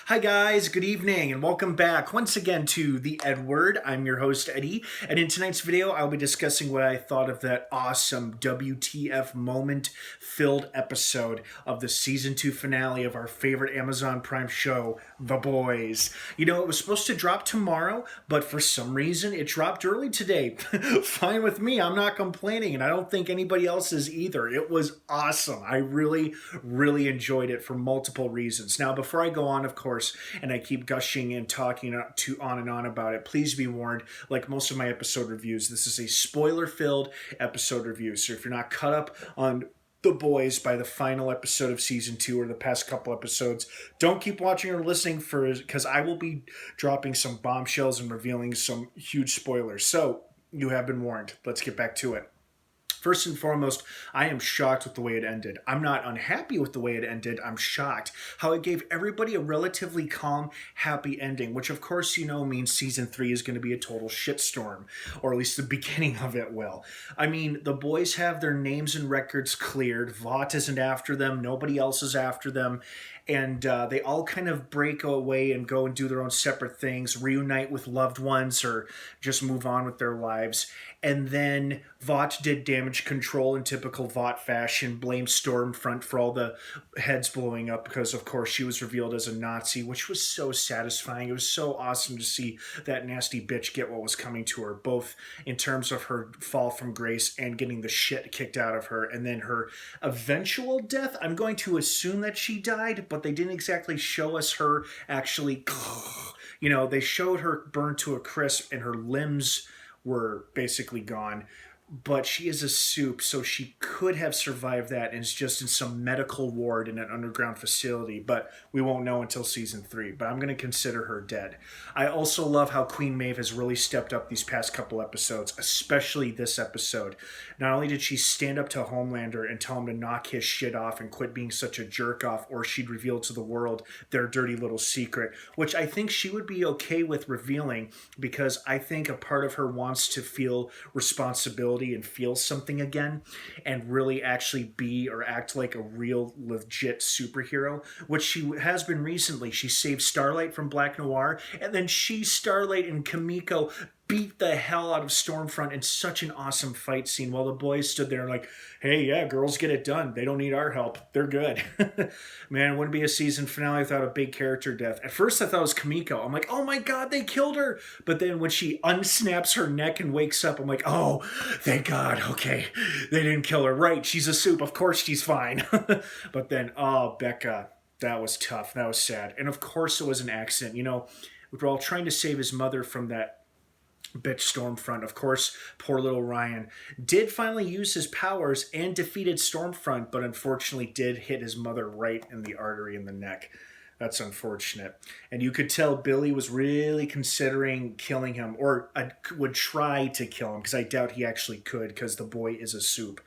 Hi guys, good evening and welcome back once again to the EdWord. I'm your host Eddie, and in tonight's video I'll be discussing what I thought of that awesome WTF moment filled episode of the season 2 finale of our favorite Amazon Prime show, The Boys. You know, it was supposed to drop tomorrow, but for some reason it dropped early today. Fine with me, I'm not complaining, and I don't think anybody else is either. It was awesome. I really enjoyed it for multiple reasons. Now, before I go on, of course, and I keep gushing and talking on and on about it, please be warned, like most of my episode reviews, this is a spoiler-filled episode review. So if you're not caught up on The Boys by the final episode of season 2 or the past couple episodes, don't keep watching or listening because I will be dropping some bombshells and revealing some huge spoilers. So you have been warned. Let's get back to it. First and foremost, I am shocked with the way it ended. I'm not unhappy with the way it ended. I'm shocked how it gave everybody a relatively calm, happy ending, which of course you know means season 3 is going to be a total shitstorm, or at least the beginning of it will. I mean, the boys have their names and records cleared. Vought isn't after them. Nobody else is after them. And they all kind of break away and go and do their own separate things, reunite with loved ones, or just move on with their lives. And then Vought did damage control in typical Vought fashion, blamed Stormfront for all the heads blowing up because, of course, she was revealed as a Nazi, which was so satisfying. It was so awesome to see that nasty bitch get what was coming to her, both in terms of her fall from grace and getting the shit kicked out of her, and then her eventual death. I'm going to assume that she died, but they didn't exactly show us her actually, you know, they showed her burned to a crisp and her limbs were basically gone. But she is a soup, so she could have survived that and is just in some medical ward in an underground facility, but we won't know until season 3, but I'm going to consider her dead. I also love how Queen Maeve has really stepped up these past couple episodes, especially this episode. Not only did she stand up to Homelander and tell him to knock his shit off and quit being such a jerk-off, or she'd reveal to the world their dirty little secret, which I think she would be okay with revealing, because I think a part of her wants to feel responsibility and feel something again and really actually be or act like a real legit superhero, which she has been recently. She saved Starlight from Black Noir, and then she, Starlight, and Kimiko beat the hell out of Stormfront in such an awesome fight scene while the boys stood there like, hey, yeah, girls get it done. They don't need our help. They're good. Man, it wouldn't be a season finale without a big character death. At first I thought it was Kimiko. I'm like, oh my God, they killed her. But then when she unsnaps her neck and wakes up, I'm like, oh, thank God. Okay, they didn't kill her. Right, she's a soup. Of course she's fine. But then, oh, Becca, that was tough. That was sad. And of course it was an accident. You know, we were all trying to save his mother from that bitch Stormfront. Of course, poor little Ryan did finally use his powers and defeated Stormfront, but unfortunately did hit his mother right in the artery in the neck. That's unfortunate. And you could tell Billy was really considering killing him, or would try to kill him, because I doubt he actually could, because the boy is a soup.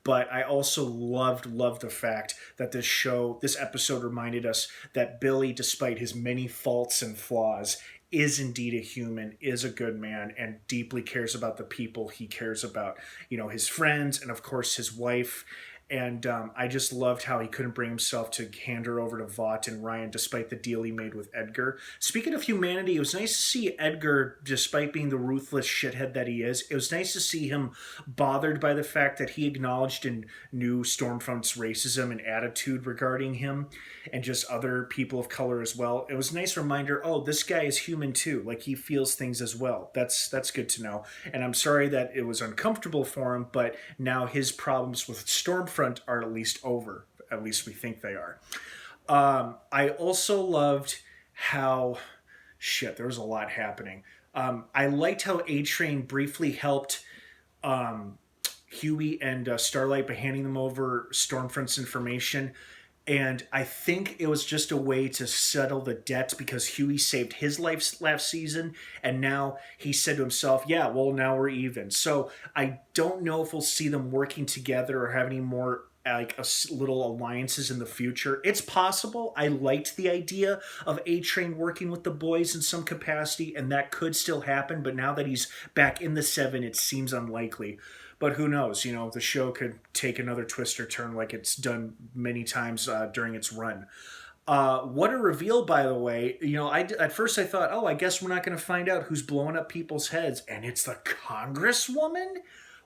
But I also loved the fact that this episode reminded us that Billy, despite his many faults and flaws, is indeed a human, is a good man, and deeply cares about the people he cares about. You know, his friends, and of course his wife. And I just loved how he couldn't bring himself to hand her over to Vought and Ryan despite the deal he made with Edgar. Speaking of humanity, it was nice to see Edgar, despite being the ruthless shithead that he is, it was nice to see him bothered by the fact that he acknowledged and knew Stormfront's racism and attitude regarding him and just other people of color as well. It was a nice reminder, oh, this guy is human too. Like, he feels things as well. That's good to know. And I'm sorry that it was uncomfortable for him, but now his problems with Stormfront are at least over. At least we think they are. I also loved how... Shit, there was a lot happening. I liked how A-Train briefly helped Huey and Starlight by handing them over Stormfront's information. And I think it was just a way to settle the debt because Huey saved his life last season. And now he said to himself, yeah, well, now we're even. So I don't know if we'll see them working together or have any more like little alliances in the future. It's possible. I liked the idea of A-Train working with the boys in some capacity, and that could still happen. But now that he's back in the 7, it seems unlikely. But who knows? You know, the show could take another twist or turn like it's done many times during its run. What a reveal, by the way. You know, at first I thought, oh, I guess we're not going to find out who's blowing up people's heads. And it's the Congresswoman?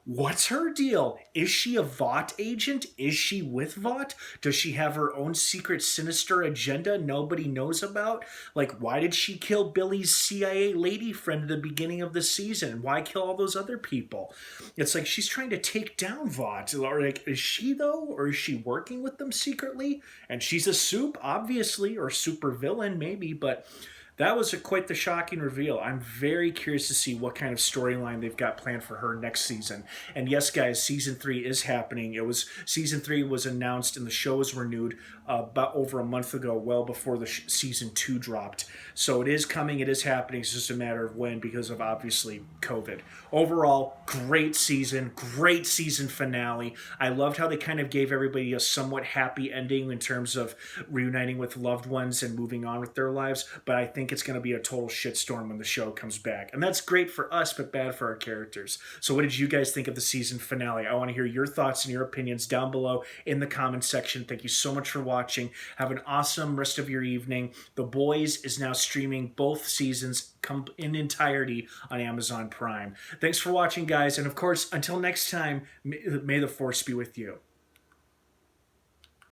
What's her deal? Is she a Vought agent? Is she with Vought? Does she have her own secret sinister agenda nobody knows about? Like, why did she kill Billy's CIA lady friend at the beginning of the season? Why kill all those other people? It's like she's trying to take down Vought. Or like, is she though? Or is she working with them secretly? And she's a soup, obviously, or super villain, maybe, but that was quite the shocking reveal. I'm very curious to see what kind of storyline they've got planned for her next season. And yes, guys, season 3 is happening. Season 3 was announced and the show was renewed about over a month ago, well before the season 2 dropped. So it is coming. It is happening. It's just a matter of when, because of obviously COVID. Overall, great season finale. I loved how they kind of gave everybody a somewhat happy ending in terms of reuniting with loved ones and moving on with their lives. But I think it's going to be a total shitstorm when the show comes back. And that's great for us, but bad for our characters. So what did you guys think of the season finale? I want to hear your thoughts and your opinions down below in the comments section. Thank you so much for watching. Have an awesome rest of your evening. The Boys is now streaming both seasons in entirety on Amazon Prime. Thanks for watching, guys. And of course, until next time, may the Force be with you.